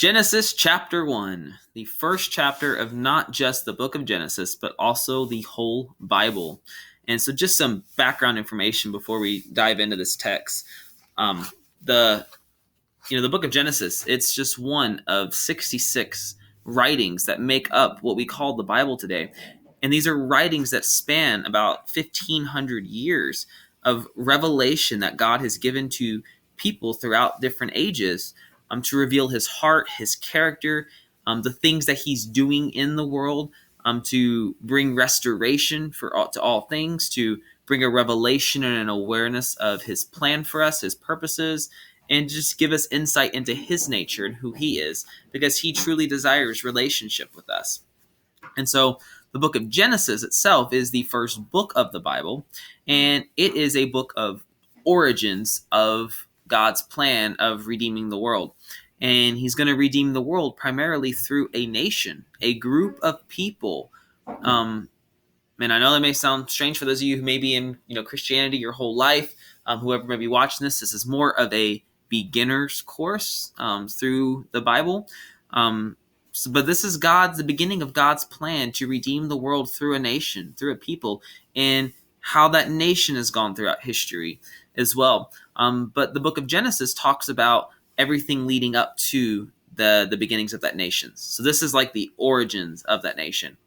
Genesis chapter 1, the first chapter of not just the book of Genesis, but also the whole Bible. And so just some background information before we dive into this text. The book of Genesis, it's just one of 66 writings that make up what we call the Bible today. And these are writings that span about 1,500 years of revelation that God has given to people throughout different ages to reveal his heart, his character, the things that he's doing in the world, to bring restoration to all things, to bring a revelation and an awareness of his plan for us, his purposes, and just give us insight into his nature and who he is, because he truly desires relationship with us. And so the book of Genesis itself is the first book of the Bible, and it is a book of origins of God's plan of redeeming the world. And he's going to redeem the world primarily through a nation, a group of people. And I know that may sound strange for those of you who may be in Christianity your whole life. Whoever may be watching this is more of a beginner's course through the Bible. But this is the beginning of God's plan to redeem the world through a nation, through a people, and how that nation has gone throughout history as well. But the book of Genesis talks about everything leading up to the beginnings of that nation. So this is like the origins of that nation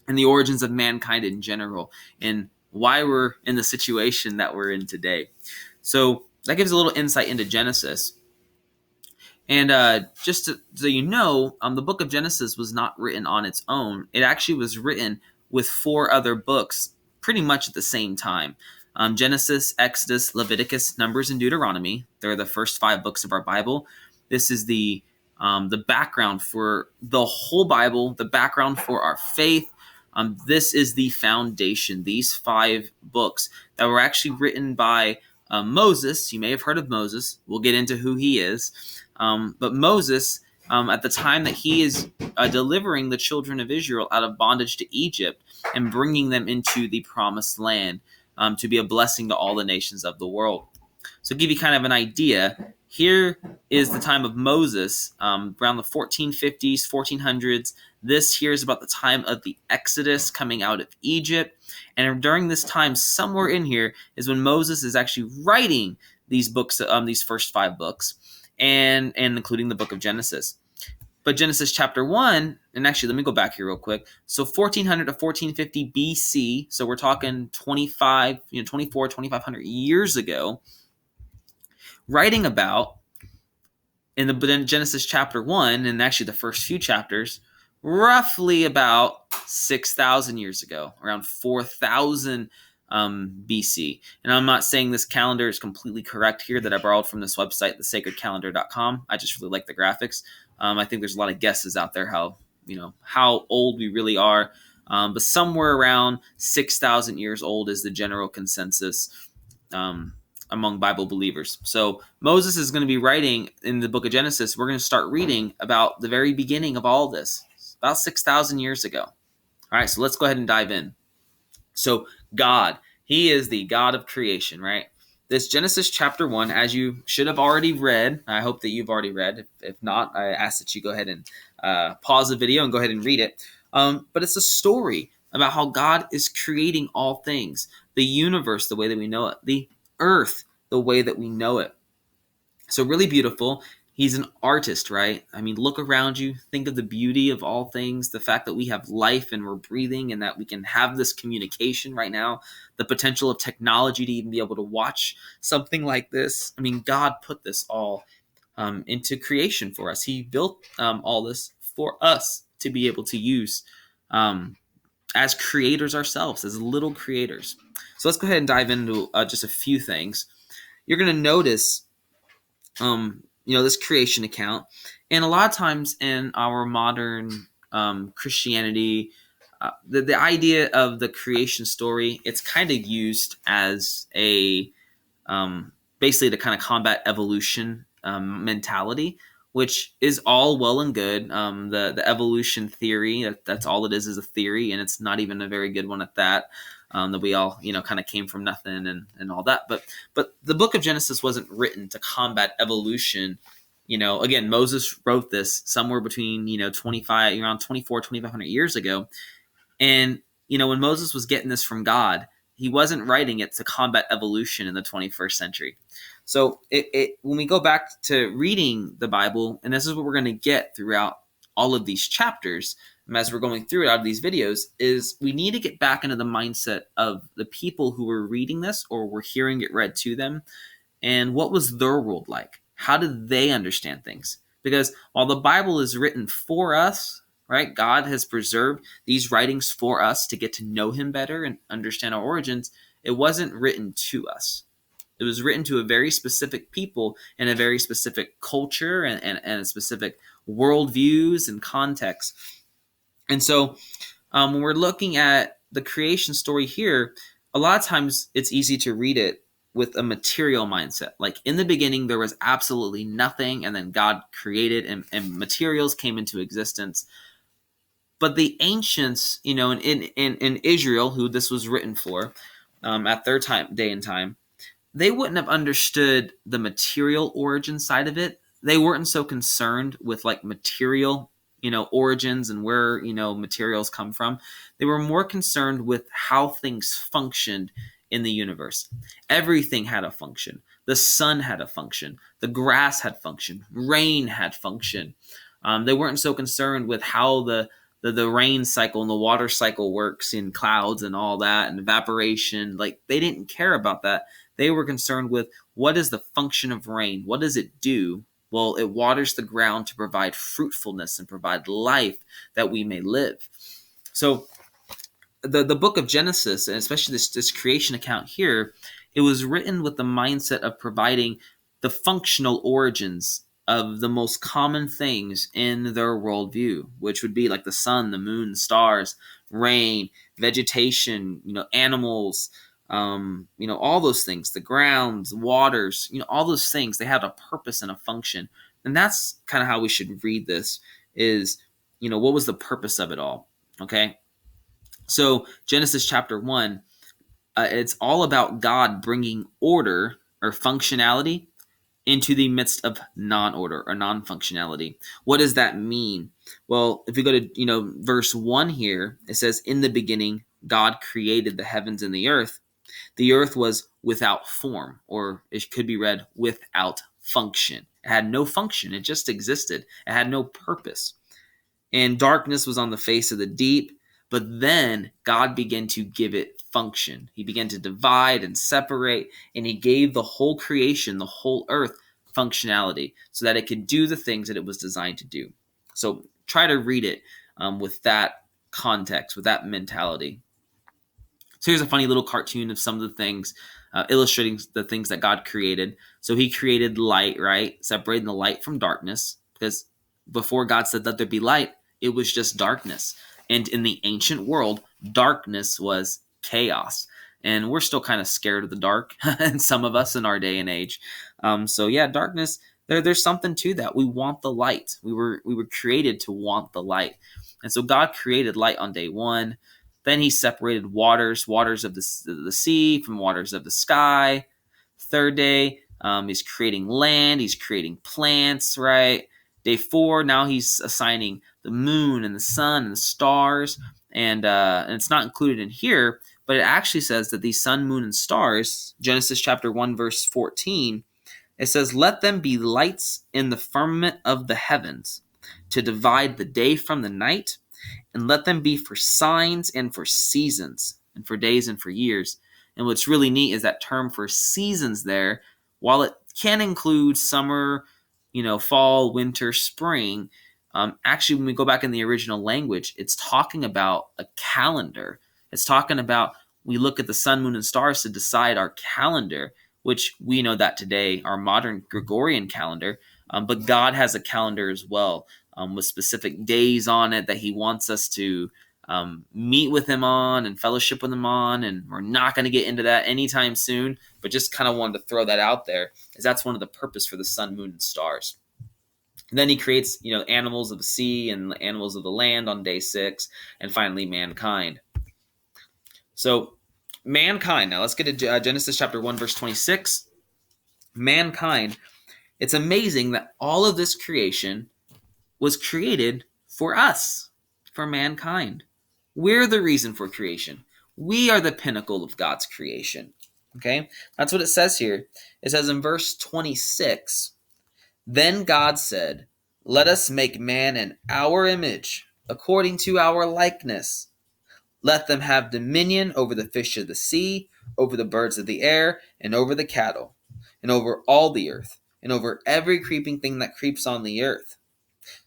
and the origins of mankind in general and why we're in the situation that we're in today. So that gives a little insight into Genesis. And just so you know, the book of Genesis was not written on its own. It actually was written with 4 other books pretty much at the same time. Genesis, Exodus, Leviticus, Numbers, and Deuteronomy. They're the first 5 books of our Bible. This is the background for the whole Bible, the background for our faith. This is the foundation, these 5 books that were actually written by Moses. You may have heard of Moses. We'll get into who he is. But Moses, at the time that he is delivering the children of Israel out of bondage to Egypt and bringing them into the promised land to be a blessing to all the nations of the world. So to give you kind of an idea, here is the time of Moses, around the 1450s, 1400s. This here is about the time of the Exodus coming out of Egypt. And during this time, somewhere in here is when Moses is actually writing these books, these first 5 books, and including the book of Genesis. But Genesis chapter 1, and actually let me go back here real quick. So 1400 to 1450 BC, so we're talking 2,500 years ago, writing about, in the Genesis chapter 1, and actually the first few chapters, roughly about 6,000 years ago, around 4,000 BC. And I'm not saying this calendar is completely correct here that I borrowed from this website, thesacredcalendar.com. I just really like the graphics. I think there's a lot of guesses out there how old we really are. But somewhere around 6,000 years old is the general consensus among Bible believers. So Moses is going to be writing in the book of Genesis. We're going to start reading about the very beginning of all this, about 6,000 years ago. All right, so let's go ahead and dive in. So God, he is the God of creation, right? This Genesis chapter 1, as you should have already read, I hope that you've already read. If not, I ask that you go ahead and pause the video and go ahead and read it. But it's a story about how God is creating all things, the universe, the way that we know it, the earth, the way that we know it. So really beautiful. He's an artist, right? I mean, look around you, think of the beauty of all things, the fact that we have life and we're breathing and that we can have this communication right now, the potential of technology to even be able to watch something like this. I mean, God put this all into creation for us. He built all this for us to be able to use as creators ourselves, as little creators. So let's go ahead and dive into just a few things. You're going to notice this creation account. And a lot of times in our modern Christianity, the idea of the creation story, it's kind of used as a basically to kind of combat evolution mentality, which is all well and good. The evolution theory, that's all it is a theory, and it's not even a very good one at that. That we all, kind of came from nothing and all that. But the book of Genesis wasn't written to combat evolution Again, Moses wrote this somewhere between, 2,500 years ago. And, when Moses was getting this from God, he wasn't writing it to combat evolution in the 21st century. So when we go back to reading the Bible, and this is what we're going to get throughout all of these chapters, as we're going through it out of these videos, is we need to get back into the mindset of the people who were reading this or were hearing it read to them, and what was their world like? How did they understand things? Because while the Bible is written for us, right, God has preserved these writings for us to get to know him better and understand our origins, it wasn't written to us. It was written to a very specific people in a very specific culture and a specific worldviews and context. And so when we're looking at the creation story here, a lot of times it's easy to read it with a material mindset. Like in the beginning, there was absolutely nothing, and then God created and materials came into existence. But the ancients, in Israel, who this was written for, at their day and time, they wouldn't have understood the material origin side of it. They weren't so concerned with like material, origins and where, materials come from. They were more concerned with how things functioned in the universe. Everything had a function. The sun had a function. The grass had function. Rain had function. They weren't so concerned with how the rain cycle and the water cycle works in clouds and all that and evaporation. Like they didn't care about that. They were concerned with what is the function of rain? What does it do? Well, it waters the ground to provide fruitfulness and provide life that we may live. So the book of Genesis, and especially this creation account here, it was written with the mindset of providing the functional origins of the most common things in their worldview, which would be like the sun, the moon, the stars, rain, vegetation, animals, all those things, the grounds, waters, all those things, they had a purpose and a function. And that's kind of how we should read this is, what was the purpose of it all? Okay. So Genesis chapter 1, it's all about God bringing order or functionality into the midst of non-order or non-functionality. What does that mean? Well, if we go to, verse 1 here, it says, in the beginning, God created the heavens and the earth. The earth was without form, or it could be read without function. It had no function. It just existed. It had no purpose. And darkness was on the face of the deep. But then God began to give it function. He began to divide and separate, and he gave the whole creation, the whole earth, functionality so that it could do the things that it was designed to do. So try to read it with that context, with that mentality. So here's a funny little cartoon of some of the things, illustrating the things that God created. So he created light, right? Separating the light from darkness, because before God said, let there be light, it was just darkness. And in the ancient world, darkness was chaos. And we're still kind of scared of the dark, and some of us in our day and age. So yeah, darkness, there's something to that. We want the light. We were created to want the light. And so God created light on day one. Then he separated waters of the sea from waters of the sky. Third day, he's creating land. He's creating plants, right? Day 4, now he's assigning the moon and the sun and the stars. And it's not included in here, but it actually says that these sun, moon, and stars, Genesis chapter 1, verse 14, it says, let them be lights in the firmament of the heavens to divide the day from the night, and let them be for signs and for seasons and for days and for years. And what's really neat is that term for seasons there, while it can include summer, fall, winter, spring, actually, when we go back in the original language, it's talking about a calendar. It's talking about, we look at the sun, moon, and stars to decide our calendar, which we know that today, our modern Gregorian calendar, but God has a calendar as well, with specific days on it that he wants us to meet with him on and fellowship with him on. And we're not going to get into that anytime soon, but just kind of wanted to throw that out there, as that's one of the purpose for the sun, moon, and stars. And then he creates, animals of the sea and animals of the land on day 6, and finally mankind. So mankind, now let's get to Genesis chapter 1, verse 26. Mankind, It's amazing that all of this creation was created for us, for mankind. We're the reason for creation. We are the pinnacle of God's creation. Okay? That's what it says here. It says in verse 26, then God said, let us make man in our image, according to our likeness. Let them have dominion over the fish of the sea, over the birds of the air, and over the cattle, and over all the earth, and over every creeping thing that creeps on the earth.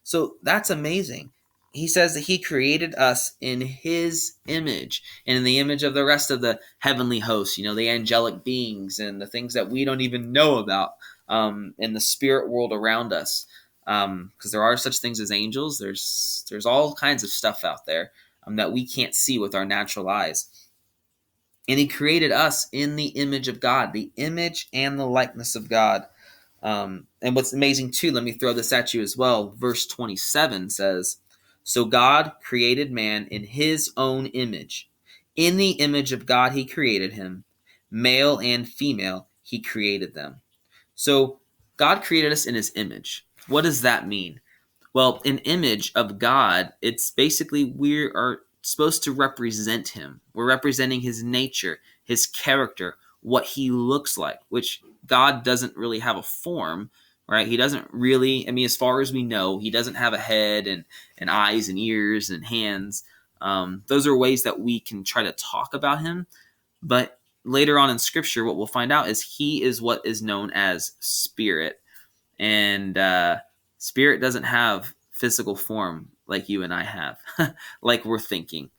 So that's amazing. He says that he created us in his image and in the image of the rest of the heavenly hosts, the angelic beings and the things that we don't even know about in the spirit world around us. Because there are such things as angels. There's all kinds of stuff out there that we can't see with our natural eyes. And he created us in the image of God, the image and the likeness of God. And what's amazing too, let me throw this at you as well. Verse 27 says, so God created man in his own image. In the image of God, he created him. Male and female, he created them. So God created us in his image. What does that mean? Well, an image of God, it's basically we are supposed to represent him. We're representing his nature, his character, what he looks like, which God doesn't really have a form, right? He doesn't really, as far as we know, he doesn't have a head and eyes and ears and hands. Those are ways that we can try to talk about him. But later on in Scripture, what we'll find out is he is what is known as spirit. And spirit doesn't have physical form like you and I have, like we're thinking.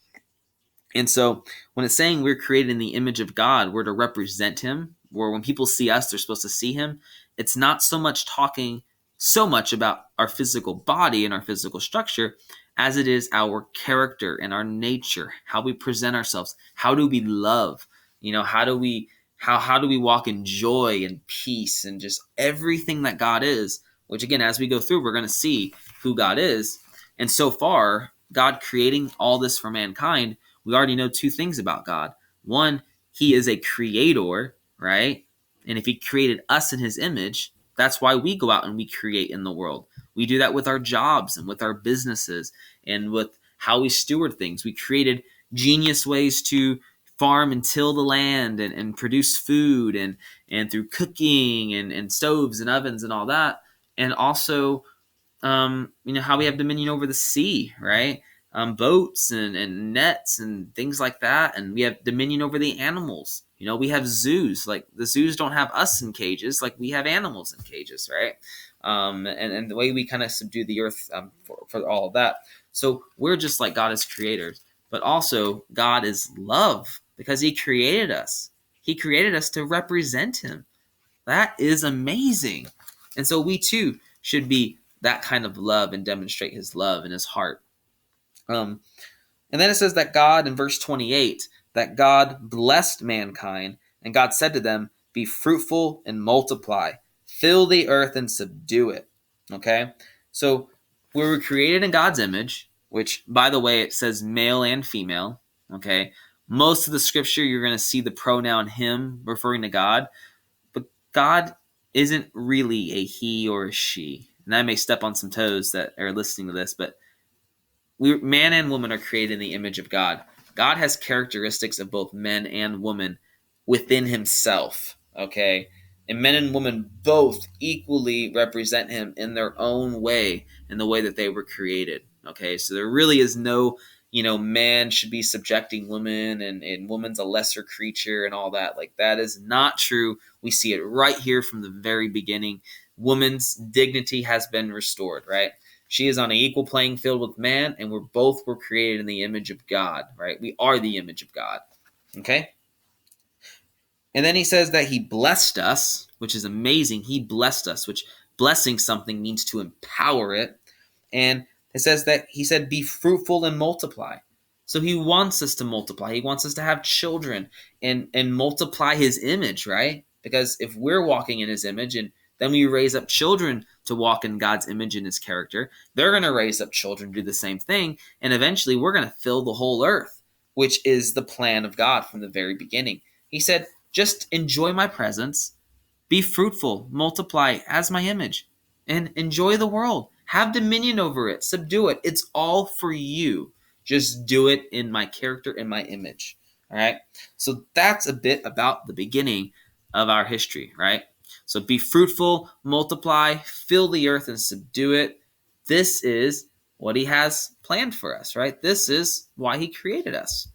And so when it's saying we're created in the image of God, we're to represent him, where when people see us, they're supposed to see him. It's not so much talking so much about our physical body and our physical structure as it is our character and our nature, how we present ourselves. How do we love? How do we walk in joy and peace and just everything that God is, which again, as we go through, we're going to see who God is. And so far, God creating all this for mankind, we already know two things about God. One, he is a creator, right? And if he created us in his image, that's why we go out and we create in the world. We do that with our jobs and with our businesses and with how we steward things. We created genius ways to farm and till the land and produce food and through cooking and stoves and ovens and all that. And also, how we have dominion over the sea, right? Boats and nets and things like that. And we have dominion over the animals. We have zoos. Like the zoos don't have us in cages, like we have animals in cages, right? And the way we kind of subdue the earth for all of that. So we're just like God as creators, but also God is love because he created us. He created us to represent him. That is amazing. And so we too should be that kind of love and demonstrate his love in his heart. And then it says that God, in verse 28, that God blessed mankind, and God said to them, be fruitful and multiply, fill the earth and subdue it. Okay? So we were created in God's image, which, by the way, it says male and female. Okay? Most of the scripture, you're going to see the pronoun him referring to God, but God isn't really a he or a she. And I may step on some toes that are listening to this, but man and woman are created in the image of God. God has characteristics of both men and women within himself, okay? And men and women both equally represent him in their own way, in the way that they were created, okay? So there really is no, man should be subjecting woman and woman's a lesser creature and all that. Like, that is not true. We see it right here from the very beginning. Woman's dignity has been restored, right? She is on an equal playing field with man, and we're created in the image of God, right? We are the image of God, okay? And then he says that he blessed us, which is amazing. He blessed us, which blessing something means to empower it. And it says that he said, be fruitful and multiply. So he wants us to multiply. He wants us to have children and multiply his image, right? Because if we're walking in his image and then we raise up children to walk in God's image and his character, they're going to raise up children to do the same thing. And eventually we're going to fill the whole earth, which is the plan of God from the very beginning. He said, just enjoy my presence, Be fruitful, multiply as my image, and enjoy the world. Have dominion over it, subdue it. It's all for you. Just do it in my character, in my image. All right. So that's a bit about the beginning of our history, right? So be fruitful, multiply, fill the earth and subdue it. This is what he has planned for us, right? This is why he created us.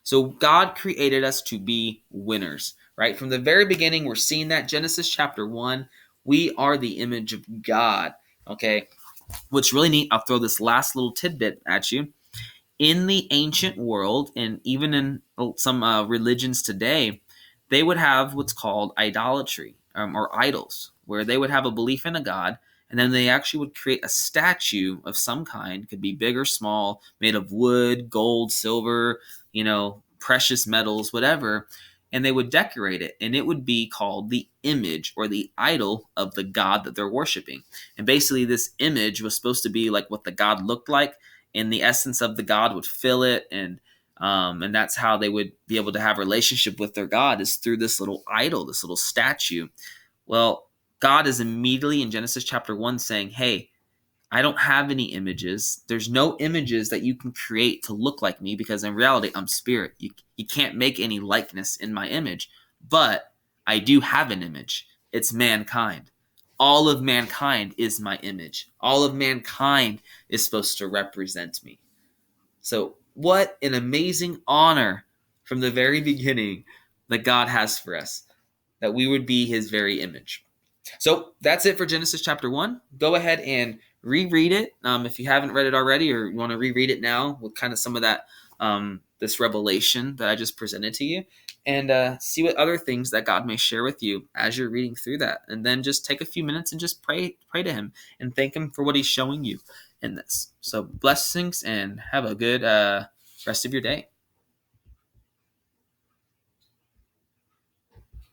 So God created us to be winners, right? From the very beginning, we're seeing that Genesis chapter 1, we are the image of God, okay? What's really neat, I'll throw this last little tidbit at you. In the ancient world, and even in some religions today, they would have what's called idolatry, or idols, where they would have a belief in a god, and then they actually would create a statue of some kind, could be big or small, made of wood, gold, silver, precious metals, whatever, and they would decorate it, and it would be called the image or the idol of the god that they're worshiping. And basically, this image was supposed to be like what the god looked like, and the essence of the god would fill it, and that's how they would be able to have a relationship with their god, is through this little idol, this little statue. Well, God is immediately in Genesis chapter 1 saying, hey, I don't have any images. There's no images that you can create to look like me, because in reality, I'm spirit. You can't make any likeness in my image, but I do have an image. It's mankind. All of mankind is my image. All of mankind is supposed to represent me. So, what an amazing honor from the very beginning that God has for us, that we would be his very image. So that's it for Genesis chapter 1. Go ahead and reread it if you haven't read it already, or you want to reread it now with kind of some of that this revelation that I just presented to you, and see what other things that God may share with you as you're reading through that. And then just take a few minutes and just pray to him and thank him for what he's showing you in this. So blessings, and have a good rest of your day.